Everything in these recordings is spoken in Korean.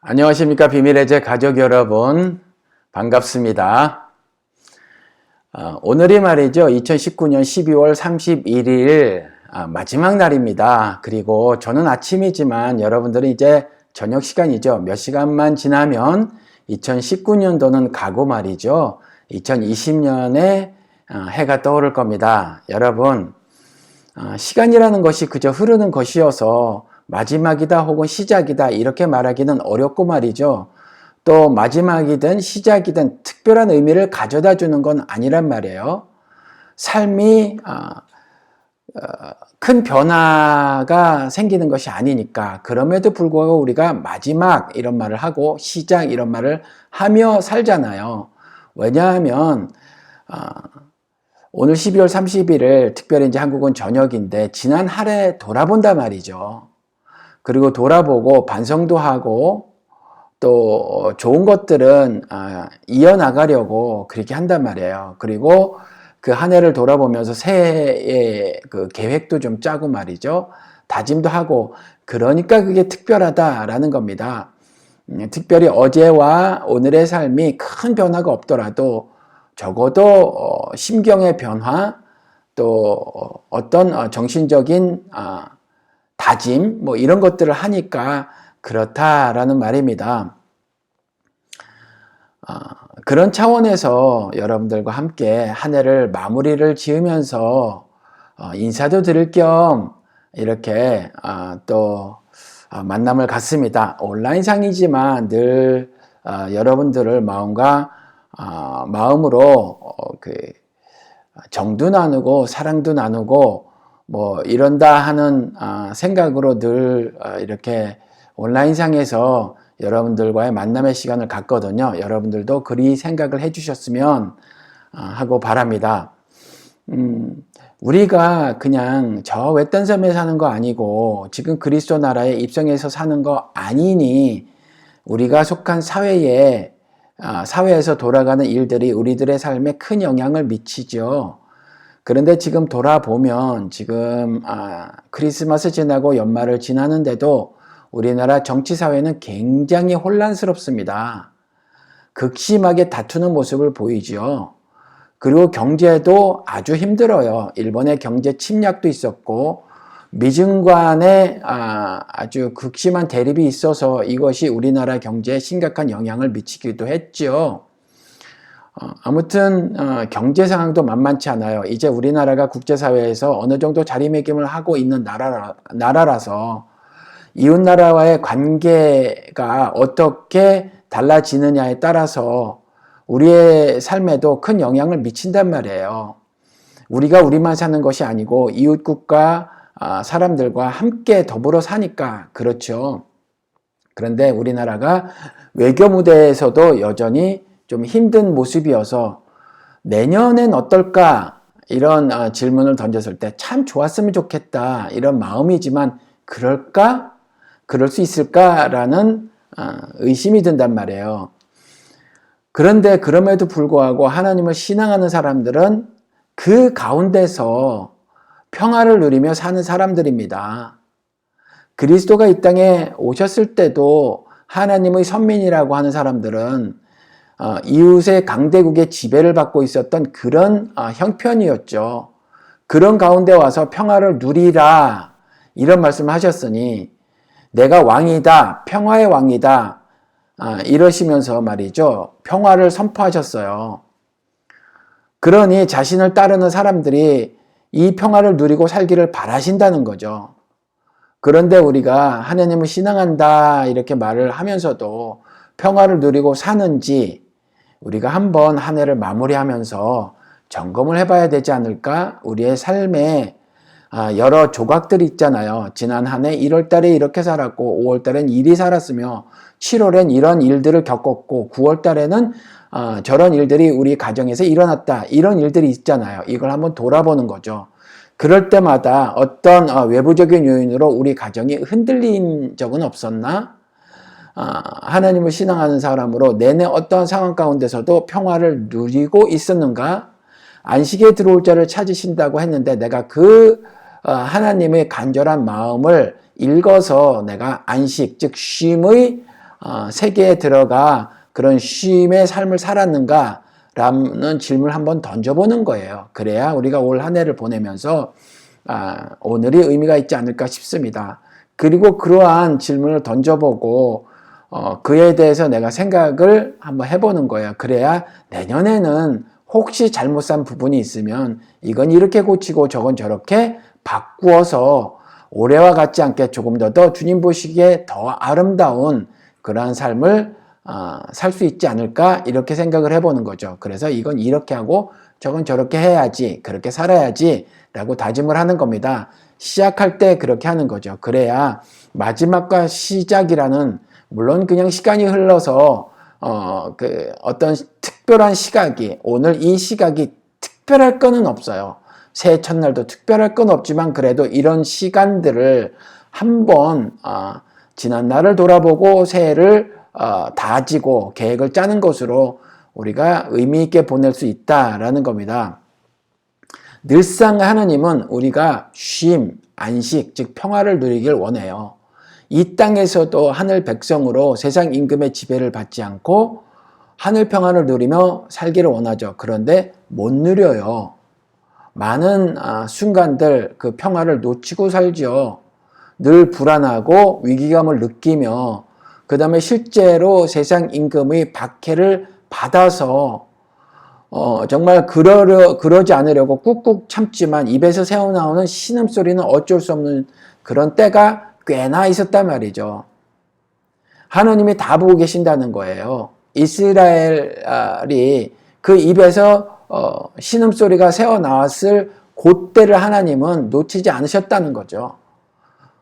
안녕하십니까. 비밀의 제 가족 여러분, 반갑습니다. 오늘이 말이죠, 2019년 12월 31일 마지막 날입니다. 그리고 저는 아침이지만 여러분들은 이제 저녁 시간이죠. 몇 시간만 지나면 2019년도는 가고 말이죠. 2020년에 해가 떠오를 겁니다. 여러분, 시간이라는 것이 그저 흐르는 것이어서 마지막이다 혹은 시작이다 이렇게 말하기는 어렵고 말이죠. 또 마지막이든 시작이든 특별한 의미를 가져다 주는 건 아니란 말이에요. 삶이 큰 변화가 생기는 것이 아니니까. 그럼에도 불구하고 우리가 마지막 이런 말을 하고 시작 이런 말을 하며 살잖아요. 왜냐하면 오늘 12월 30일을 특별히 이제 한국은 저녁인데 지난 한 해 돌아본단 말이죠. 그리고 돌아보고 반성도 하고 또 좋은 것들은 이어나가려고 그렇게 한단 말이에요. 그리고 그 한 해를 돌아보면서 새해의 그 계획도 좀 짜고 말이죠. 다짐도 하고 그러니까 그게 특별하다라는 겁니다. 특별히 어제와 오늘의 삶이 큰 변화가 없더라도 적어도 심경의 변화 또 어떤 정신적인 다짐 뭐 이런 것들을 하니까 그렇다라는 말입니다. 그런 차원에서 여러분들과 함께 한 해를 마무리를 지으면서 인사도 드릴 겸 이렇게 또 만남을 갖습니다. 온라인상이지만 늘 여러분들을 마음으로 그 정도 나누고 사랑도 나누고 뭐 이런다 하는 생각으로 늘 이렇게 온라인상에서 여러분들과의 만남의 시간을 갖거든요. 여러분들도 그리 생각을 해주셨으면 하고 바랍니다. 우리가 그냥 저 외딴 섬에 사는 거 아니고 지금 그리스도 나라에 입성해서 사는 거 아니니 우리가 속한 사회에서 돌아가는 일들이 우리들의 삶에 큰 영향을 미치죠. 그런데 지금 돌아보면 지금 크리스마스 지나고 연말을 지나는데도 우리나라 정치 사회는 굉장히 혼란스럽습니다. 극심하게 다투는 모습을 보이죠. 그리고 경제도 아주 힘들어요. 일본의 경제 침략도 있었고 미중 간의 아주 극심한 대립이 있어서 이것이 우리나라 경제에 심각한 영향을 미치기도 했죠. 아무튼 경제 상황도 만만치 않아요. 이제 우리나라가 국제사회에서 어느 정도 자리매김을 하고 있는 나라라서 이웃나라와의 관계가 어떻게 달라지느냐에 따라서 우리의 삶에도 큰 영향을 미친단 말이에요. 우리가 우리만 사는 것이 아니고 이웃국가 사람들과 함께 더불어 사니까 그렇죠. 그런데 우리나라가 외교 무대에서도 여전히 좀 힘든 모습이어서 내년엔 어떨까 이런 질문을 던졌을 때 참 좋았으면 좋겠다 이런 마음이지만 그럴까? 그럴 수 있을까라는 의심이 든단 말이에요. 그런데 그럼에도 불구하고 하나님을 신앙하는 사람들은 그 가운데서 평화를 누리며 사는 사람들입니다. 그리스도가 이 땅에 오셨을 때도 하나님의 선민이라고 하는 사람들은 이웃의 강대국의 지배를 받고 있었던 그런 형편이었죠. 그런 가운데 와서 평화를 누리라 이런 말씀을 하셨으니 내가 왕이다, 평화의 왕이다 이러시면서 말이죠. 평화를 선포하셨어요. 그러니 자신을 따르는 사람들이 이 평화를 누리고 살기를 바라신다는 거죠. 그런데 우리가 하나님을 신앙한다 이렇게 말을 하면서도 평화를 누리고 사는지 우리가 한번 한 해를 마무리하면서 점검을 해봐야 되지 않을까? 우리의 삶에 여러 조각들이 있잖아요. 지난 한 해 1월 달에 이렇게 살았고 5월 달엔 이리 살았으며 7월엔 이런 일들을 겪었고 9월 달에는 저런 일들이 우리 가정에서 일어났다. 이런 일들이 있잖아요. 이걸 한번 돌아보는 거죠. 그럴 때마다 어떤 외부적인 요인으로 우리 가정이 흔들린 적은 없었나? 하나님을 신앙하는 사람으로 내내 어떤 상황 가운데서도 평화를 누리고 있었는가? 안식에 들어올 자를 찾으신다고 했는데 내가 그 하나님의 간절한 마음을 읽어서 내가 안식, 즉 쉼의 세계에 들어가 그런 쉼의 삶을 살았는가? 라는 질문을 한번 던져보는 거예요. 그래야 우리가 올 한 해를 보내면서 오늘이 의미가 있지 않을까 싶습니다. 그리고 그러한 질문을 던져보고 그에 대해서 내가 생각을 한번 해보는 거예요. 그래야 내년에는 혹시 잘못 산 부분이 있으면 이건 이렇게 고치고 저건 저렇게 바꾸어서 올해와 같지 않게 조금 더 주님 보시기에 더 아름다운 그러한 삶을 살 수 있지 않을까 이렇게 생각을 해보는 거죠. 그래서 이건 이렇게 하고 저건 저렇게 해야지, 그렇게 살아야지 라고 다짐을 하는 겁니다. 시작할 때 그렇게 하는 거죠. 그래야 마지막과 시작이라는, 물론 그냥 시간이 흘러서 어떤 특별한 시각이, 오늘 이 시각이 특별할 거는 없어요. 새해 첫날도 특별할 건 없지만 그래도 이런 시간들을 한번 지난 날을 돌아보고 새해를 다지고 계획을 짜는 것으로 우리가 의미 있게 보낼 수 있다라는 겁니다. 늘상 하나님은 우리가 쉼, 안식, 즉 평화를 누리길 원해요. 이 땅에서도 하늘 백성으로 세상 임금의 지배를 받지 않고 하늘 평안을 누리며 살기를 원하죠. 그런데 못 누려요. 많은 순간들 그 평화를 놓치고 살죠. 늘 불안하고 위기감을 느끼며 그 다음에 실제로 세상 임금의 박해를 받아서 정말 그러지 않으려고 꾹꾹 참지만 입에서 새어나오는 신음소리는 어쩔 수 없는 그런 때가 꽤나 있었단 말이죠. 하나님이 다 보고 계신다는 거예요. 이스라엘이 그 입에서 신음소리가 새어나왔을 그때를 하나님은 놓치지 않으셨다는 거죠.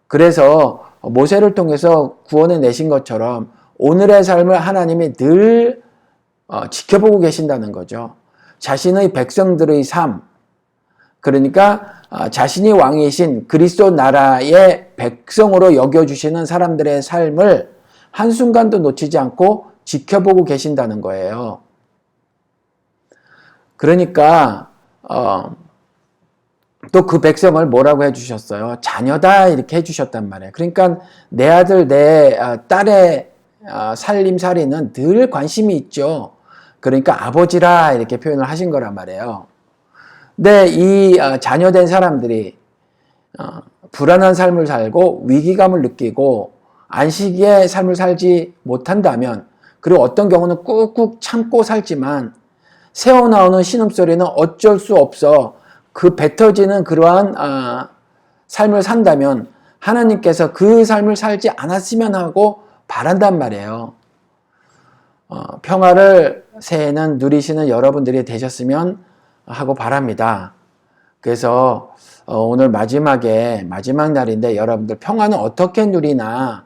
그래서 모세를 통해서 구원해 내신 것처럼 오늘의 삶을 하나님이 늘 지켜보고 계신다는 거죠. 자신의 백성들의 삶, 그러니까 자신이 왕이신 그리스도 나라의 백성으로 여겨주시는 사람들의 삶을 한순간도 놓치지 않고 지켜보고 계신다는 거예요. 그러니까 또 그 백성을 뭐라고 해주셨어요? 자녀다 이렇게 해주셨단 말이에요. 그러니까 내 아들 내 딸의 살림살이는 늘 관심이 있죠. 그러니까 아버지라 이렇게 표현을 하신 거란 말이에요. 근데 이 자녀된 사람들이 불안한 삶을 살고 위기감을 느끼고 안식의 삶을 살지 못한다면, 그리고 어떤 경우는 꾹꾹 참고 살지만 새어나오는 신음소리는 어쩔 수 없어 그 뱉어지는 그러한 삶을 산다면 하나님께서 그 삶을 살지 않았으면 하고 바란단 말이에요. 평화를 새해는 누리시는 여러분들이 되셨으면 하고 바랍니다. 그래서 오늘 마지막 날인데 여러분들 평화는 어떻게 누리나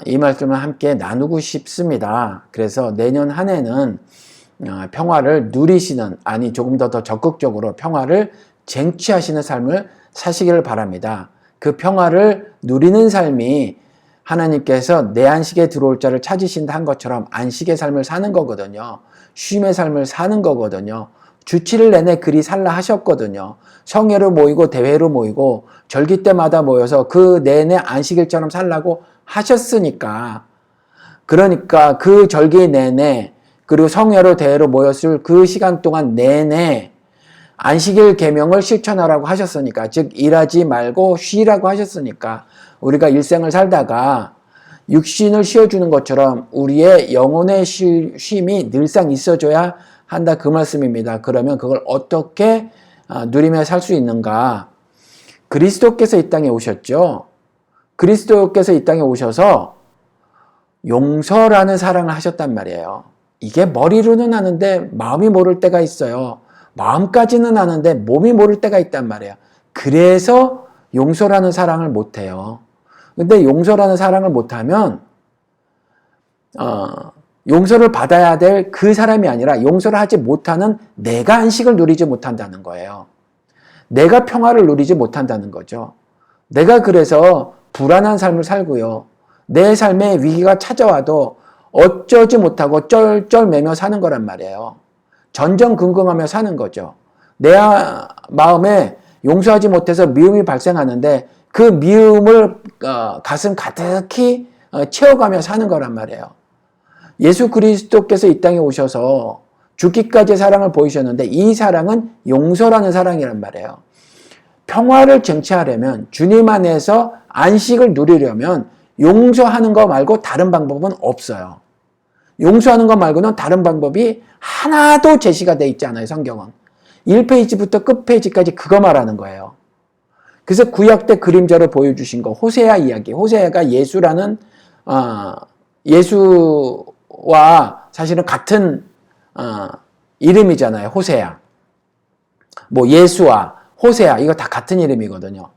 이 말씀을 함께 나누고 싶습니다. 그래서 내년 한 해는 평화를 누리시는, 아니 조금 더 적극적으로 평화를 쟁취하시는 삶을 사시기를 바랍니다. 그 평화를 누리는 삶이 하나님께서 내 안식에 들어올 자를 찾으신다 한 것처럼 안식의 삶을 사는 거거든요. 쉼의 삶을 사는 거거든요. 주 7일 내내 그리 살라 하셨거든요. 성회로 모이고 대회로 모이고 절기 때마다 모여서 그 내내 안식일처럼 살라고 하셨으니까, 그러니까 그 절기 내내 그리고 성회로 대회로 모였을 그 시간 동안 내내 안식일 계명을 실천하라고 하셨으니까, 즉 일하지 말고 쉬라고 하셨으니까 우리가 일생을 살다가 육신을 쉬어주는 것처럼 우리의 영혼의 쉼이 늘상 있어줘야 한다, 그 말씀입니다. 그러면 그걸 어떻게 누리며 살 수 있는가? 그리스도께서 이 땅에 오셨죠. 그리스도께서 이 땅에 오셔서 용서라는 사랑을 하셨단 말이에요. 이게 머리로는 아는데 마음이 모를 때가 있어요. 마음까지는 아는데 몸이 모를 때가 있단 말이에요. 그래서 용서라는 사랑을 못해요. 근데 용서라는 사랑을 못하면 용서를 받아야 될 그 사람이 아니라 용서를 하지 못하는 내가 안식을 누리지 못한다는 거예요. 내가 평화를 누리지 못한다는 거죠. 내가 그래서 불안한 삶을 살고요. 내 삶에 위기가 찾아와도 어쩌지 못하고 쩔쩔매며 사는 거란 말이에요. 전전긍긍하며 사는 거죠. 내 마음에 용서하지 못해서 미움이 발생하는데 그 미움을 가슴 가득히 채워가며 사는 거란 말이에요. 예수 그리스도께서 이 땅에 오셔서 죽기까지 사랑을 보이셨는데 이 사랑은 용서라는 사랑이란 말이에요. 평화를 쟁취하려면 주님 안에서 안식을 누리려면 용서하는 거 말고 다른 방법은 없어요. 용서하는 것 말고는 다른 방법이 하나도 제시가 돼 있지 않아요. 성경은 1페이지부터 끝페이지까지 그거 말하는 거예요. 그래서 구약 때 그림자로 보여주신 거 호세아 이야기. 호세아가 예수라는 예수와 사실은 같은 이름이잖아요. 호세아. 뭐 예수와 호세아 이거 다 같은 이름이거든요.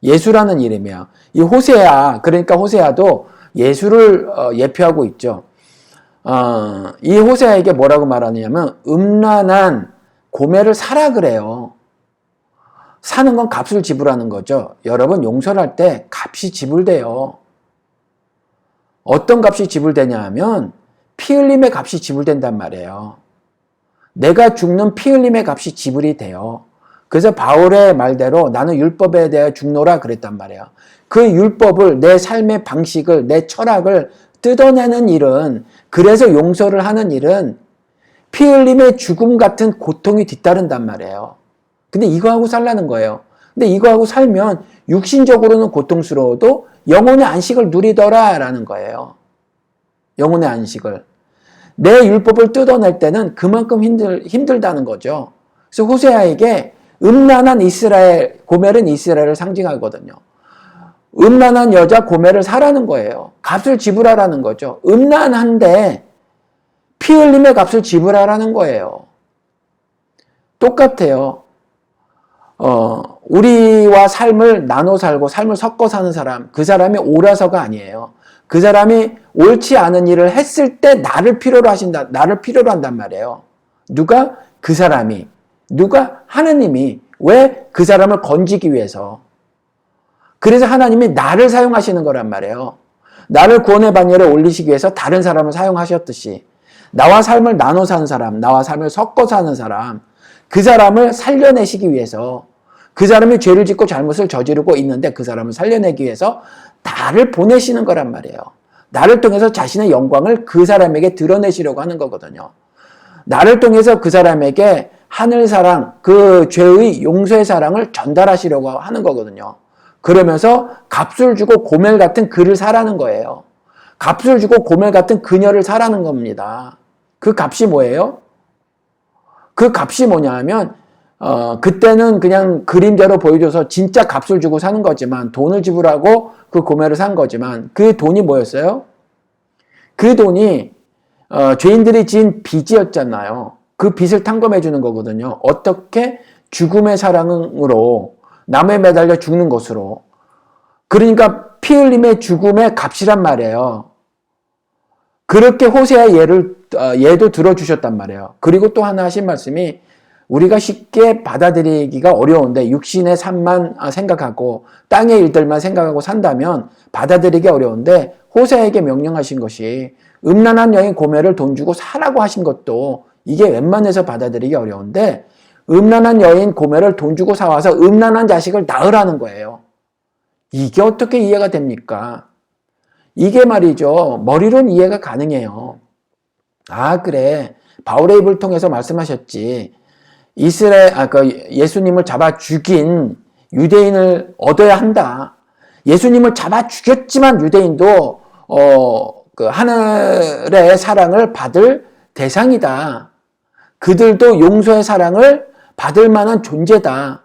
예수라는 이름이야. 이 호세아 그러니까 호세아도 예수를 예표하고 있죠. 이 호세아에게 뭐라고 말하냐면 음란한 고매를 사라 그래요. 사는 건 값을 지불하는 거죠. 여러분 용서를 할 때 값이 지불돼요. 어떤 값이 지불되냐 하면 피 흘림의 값이 지불된단 말이에요. 내가 죽는 피 흘림의 값이 지불이 돼요. 그래서 바울의 말대로 나는 율법에 대해 죽노라 그랬단 말이에요. 그 율법을 내 삶의 방식을 내 철학을 뜯어내는 일은 그래서 용서를 하는 일은 피 흘림의 죽음 같은 고통이 뒤따른단 말이에요. 근데 이거하고 살라는 거예요. 근데 이거하고 살면 육신적으로는 고통스러워도 영혼의 안식을 누리더라라는 거예요. 영혼의 안식을. 내 율법을 뜯어낼 때는 그만큼 힘들다는 거죠. 그래서 호세아에게 음란한 이스라엘, 고멜은 이스라엘을 상징하거든요. 음란한 여자 고멜을 사라는 거예요. 값을 지불하라는 거죠. 음란한데 피 흘림의 값을 지불하라는 거예요. 똑같아요. 우리와 삶을 나눠 살고 삶을 섞어 사는 사람, 그 사람이 옳아서가 아니에요. 그 사람이 옳지 않은 일을 했을 때 나를 필요로 한단 말이에요. 누가? 그 사람이. 누가? 하느님이. 왜? 그 사람을 건지기 위해서. 그래서 하나님이 나를 사용하시는 거란 말이에요. 나를 구원의 반열에 올리시기 위해서 다른 사람을 사용하셨듯이 나와 삶을 나눠 사는 사람, 나와 삶을 섞어 사는 사람, 그 사람을 살려내시기 위해서 그 사람이 죄를 짓고 잘못을 저지르고 있는데 그 사람을 살려내기 위해서 나를 보내시는 거란 말이에요. 나를 통해서 자신의 영광을 그 사람에게 드러내시려고 하는 거거든요. 나를 통해서 그 사람에게 하늘 사랑, 그 죄의 용서의 사랑을 전달하시려고 하는 거거든요. 그러면서 값을 주고 고멜 같은 그를 사라는 거예요. 값을 주고 고멜 같은 그녀를 사라는 겁니다. 그 값이 뭐예요? 그 값이 뭐냐 하면 그때는 그냥 그림대로 보여줘서 진짜 값을 주고 사는 거지만 돈을 지불하고 그 고멜을 산 거지만 그 돈이 뭐였어요? 그 돈이 죄인들이 지은 빚이었잖아요. 그 빚을 탕감해 주는 거거든요. 어떻게? 죽음의 사랑으로 남에 매달려 죽는 것으로. 그러니까 피 흘림의 죽음의 값이란 말이에요. 그렇게 호세아 예도 들어주셨단 말이에요. 그리고 또 하나 하신 말씀이 우리가 쉽게 받아들이기가 어려운데 육신의 삶만 생각하고 땅의 일들만 생각하고 산다면 받아들이기 어려운데 호세아에게 명령하신 것이 음란한 여인 고멜을 돈 주고 사라고 하신 것도 이게 웬만해서 받아들이기 어려운데 음란한 여인 고멜을 돈 주고 사와서 음란한 자식을 낳으라는 거예요. 이게 어떻게 이해가 됩니까? 이게 말이죠. 머리로는 이해가 가능해요. 아, 그래. 바울의 입을 통해서 말씀하셨지. 예수님을 잡아 죽인 유대인을 얻어야 한다. 예수님을 잡아 죽였지만 유대인도 그 하늘의 사랑을 받을 대상이다. 그들도 용서의 사랑을 받을 만한 존재다.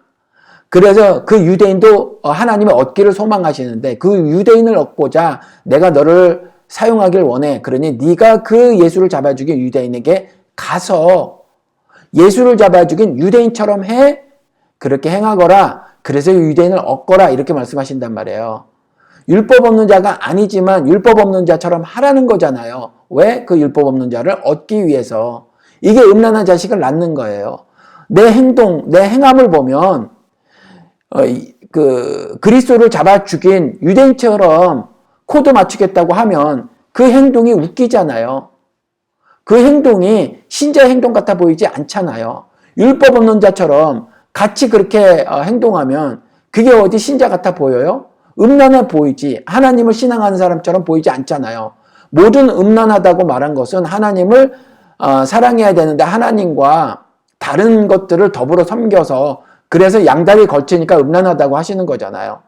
그래서 그 유대인도 하나님의 얻기를 소망하시는데 그 유대인을 얻고자 내가 너를 사용하길 원해. 그러니 네가 그 예수를 잡아 죽인 유대인에게 가서 예수를 잡아 죽인 유대인처럼 해. 그렇게 행하거라. 그래서 유대인을 얻거라. 이렇게 말씀하신단 말이에요. 율법 없는 자가 아니지만 율법 없는 자처럼 하라는 거잖아요. 왜? 그 율법 없는 자를 얻기 위해서. 이게 음란한 자식을 낳는 거예요. 내 행동, 내 행함을 보면 그리스도를 잡아 죽인 유대인처럼 코드 맞추겠다고 하면 그 행동이 웃기잖아요. 그 행동이 신자의 행동 같아 보이지 않잖아요. 율법 없는 자처럼 같이 그렇게 행동하면 그게 어디 신자 같아 보여요? 음란해 보이지 하나님을 신앙하는 사람처럼 보이지 않잖아요. 모든 음란하다고 말한 것은 하나님을 사랑해야 되는데 하나님과 다른 것들을 더불어 섬겨서 그래서 양다리 걸치니까 음란하다고 하시는 거잖아요.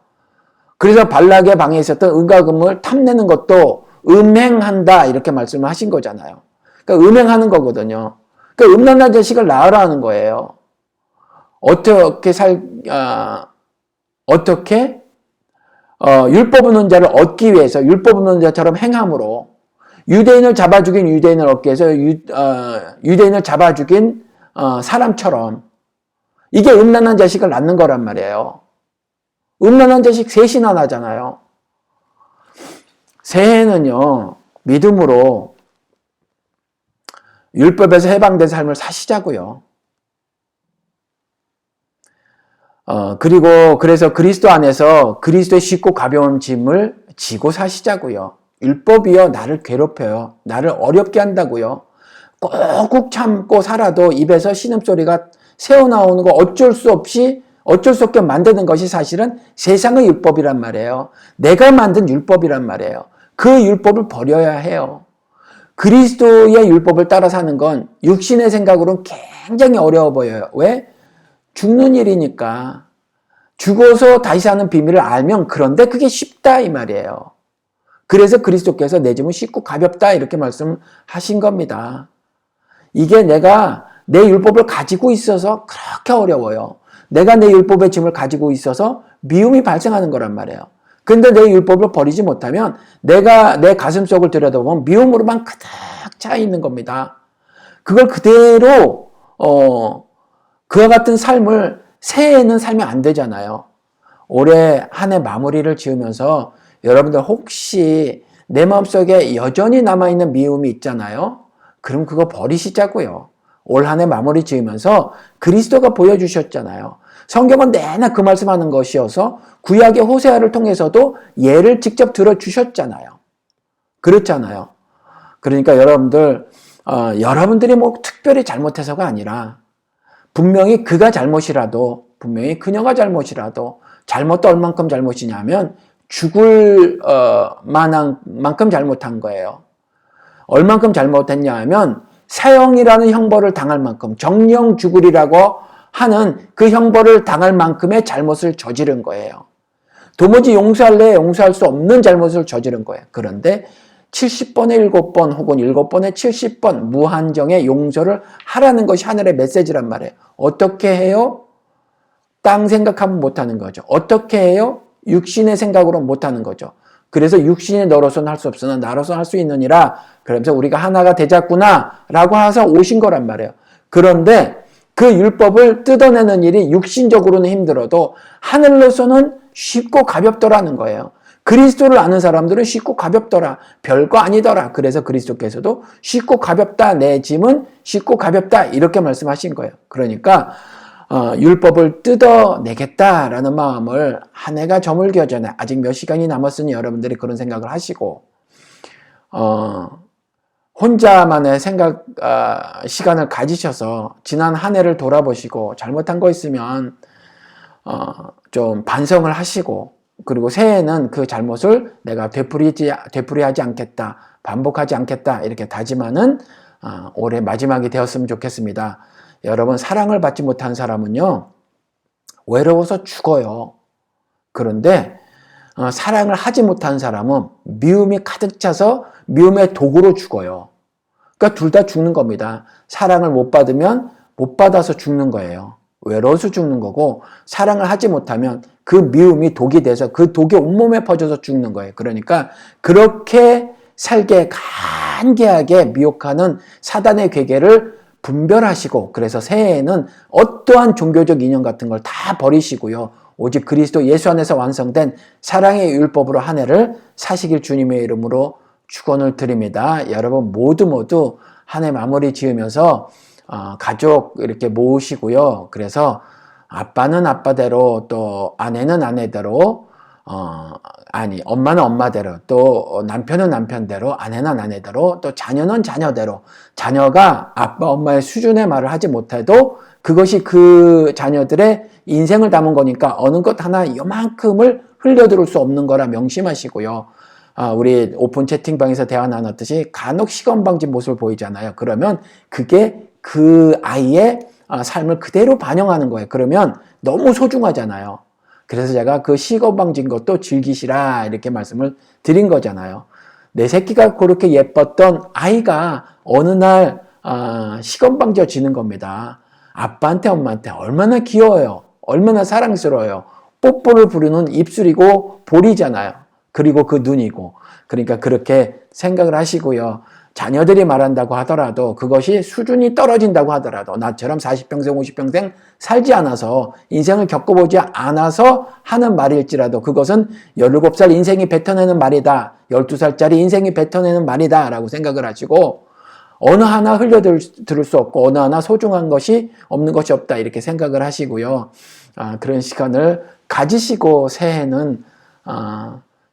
그래서 발락의 방에 있었던 은과 금을 탐내는 것도 음행한다 이렇게 말씀을 하신 거잖아요. 그러니까 음행하는 거거든요. 그러니까 음란한 자식을 낳으라는 거예요. 어떻게 율법 없는 자를 얻기 위해서 율법 없는 자처럼 행함으로 유대인을 잡아 죽인 유대인을 얻기 위해서 유대인을 잡아 죽인 사람처럼 이게 음란한 자식을 낳는 거란 말이에요. 음란한 자식 셋이나 나잖아요. 새해는요, 믿음으로 율법에서 해방된 삶을 사시자고요. 그래서 그리스도 안에서 그리스도의 쉽고 가벼운 짐을 지고 사시자고요. 율법이요, 나를 괴롭혀요. 나를 어렵게 한다고요. 꾹꾹 참고 살아도 입에서 신음소리가 새어나오는 거 어쩔 수 없게 만드는 것이 사실은 세상의 율법이란 말이에요. 내가 만든 율법이란 말이에요. 그 율법을 버려야 해요. 그리스도의 율법을 따라 사는 건 육신의 생각으로는 굉장히 어려워 보여요. 왜? 죽는 일이니까. 죽어서 다시 사는 비밀을 알면 그런데 그게 쉽다 이 말이에요. 그래서 그리스도께서 내 짐은 쉽고 가볍다 이렇게 말씀하신 겁니다. 이게 내가 내 율법을 가지고 있어서 그렇게 어려워요. 내가 내 율법의 짐을 가지고 있어서 미움이 발생하는 거란 말이에요. 근데 내 율법을 버리지 못하면 내가 내 가슴 속을 들여다보면 미움으로만 가득 차 있는 겁니다. 그걸 그대로 그와 같은 삶을 새해에는 살면 안 되잖아요. 올해 한 해 마무리를 지으면서 여러분들 혹시 내 마음속에 여전히 남아있는 미움이 있잖아요. 그럼 그거 버리시자고요. 올 한 해 마무리 지으면서 그리스도가 보여주셨잖아요. 성경은 내내 그 말씀하는 것이어서 구약의 호세아를 통해서도 예를 직접 들어주셨잖아요. 그렇잖아요. 그러니까 여러분들이 뭐 특별히 잘못해서가 아니라 분명히 그가 잘못이라도 분명히 그녀가 잘못이라도 잘못도 얼만큼 잘못이냐면 죽을 만큼 잘못한 거예요. 얼만큼 잘못했냐 하면 사형이라는 형벌을 당할 만큼 정령 죽으리라고 하는 그 형벌을 당할 만큼의 잘못을 저지른 거예요. 도무지 용서할 수 없는 잘못을 저지른 거예요. 그런데 70번에 7번 혹은 7번에 70번 무한정의 용서를 하라는 것이 하늘의 메시지란 말이에요. 어떻게 해요? 땅 생각하면 못하는 거죠. 어떻게 해요? 육신의 생각으로 못하는 거죠. 그래서 육신이 너로서는 할 수 없으나 나로서 할 수 있느니라. 그러면서 우리가 하나가 되자꾸나 라고 해서 오신 거란 말이에요. 그런데 그 율법을 뜯어내는 일이 육신적으로는 힘들어도 하늘로서는 쉽고 가볍더라는 거예요. 그리스도를 아는 사람들은 쉽고 가볍더라. 별거 아니더라. 그래서 그리스도께서도 쉽고 가볍다. 내 짐은 쉽고 가볍다. 이렇게 말씀하신 거예요. 그러니까 율법을 뜯어내겠다라는 마음을 한 해가 저물기 전에 아직 몇 시간이 남았으니 여러분들이 그런 생각을 하시고 혼자만의 시간을 가지셔서 지난 한 해를 돌아보시고 잘못한 거 있으면 좀 반성을 하시고 그리고 새해에는 그 잘못을 내가 되풀이하지 않겠다, 반복하지 않겠다 이렇게 다짐하는 올해 마지막이 되었으면 좋겠습니다. 여러분 사랑을 받지 못한 사람은요 외로워서 죽어요. 그런데 사랑을 하지 못한 사람은 미움이 가득 차서 미움의 독으로 죽어요. 그러니까 둘 다 죽는 겁니다. 사랑을 못 받으면 못 받아서 죽는 거예요. 외로워서 죽는 거고 사랑을 하지 못하면 그 미움이 독이 돼서 그 독이 온몸에 퍼져서 죽는 거예요. 그러니까 그렇게 살게 간계하게 미혹하는 사단의 괴계를 분별하시고 그래서 새해에는 어떠한 종교적 인연 같은 걸 다 버리시고요. 오직 그리스도 예수 안에서 완성된 사랑의 율법으로 한 해를 사시길 주님의 이름으로 축원을 드립니다. 여러분 모두 한 해 마무리 지으면서 가족 이렇게 모으시고요. 그래서 아빠는 아빠대로 또 아내는 아내대로 엄마는 엄마대로 또 남편은 남편대로 아내는 아내대로 또 자녀는 자녀대로 자녀가 아빠 엄마의 수준의 말을 하지 못해도 그것이 그 자녀들의 인생을 담은 거니까 어느 것 하나 요만큼을 흘려들을 수 없는 거라 명심하시고요. 우리 오픈 채팅방에서 대화 나눴듯이 간혹 시건방진 모습을 보이잖아요. 그러면 그게 그 아이의 삶을 그대로 반영하는 거예요. 그러면 너무 소중하잖아요. 그래서 제가 그 시건방진 것도 즐기시라 이렇게 말씀을 드린 거잖아요. 내 새끼가 그렇게 예뻤던 아이가 어느 날 시건방져지는 겁니다. 아빠한테 엄마한테 얼마나 귀여워요. 얼마나 사랑스러워요. 뽀뽀를 부르는 입술이고 볼이잖아요. 그리고 그 눈이고. 그러니까 그렇게 생각을 하시고요. 자녀들이 말한다고 하더라도 그것이 수준이 떨어진다고 하더라도 나처럼 40평생 50평생 살지 않아서 인생을 겪어보지 않아서 하는 말일지라도 그것은 17살 인생이 뱉어내는 말이다. 12살짜리 인생이 뱉어내는 말이다 라고 생각을 하시고 어느 하나 흘려들을 수 없고 어느 하나 소중한 것이 없는 것이 없다 이렇게 생각을 하시고요. 그런 시간을 가지시고 새해는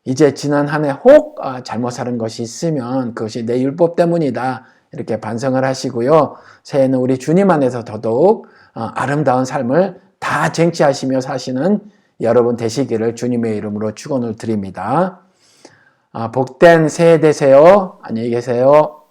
이제 지난 한 해 혹 잘못 살은 것이 있으면 그것이 내 율법 때문이다 이렇게 반성을 하시고요. 새해는 우리 주님 안에서 더더욱 아름다운 삶을 다 쟁취하시며 사시는 여러분 되시기를 주님의 이름으로 축원을 드립니다. 복된 새해 되세요. 안녕히 계세요.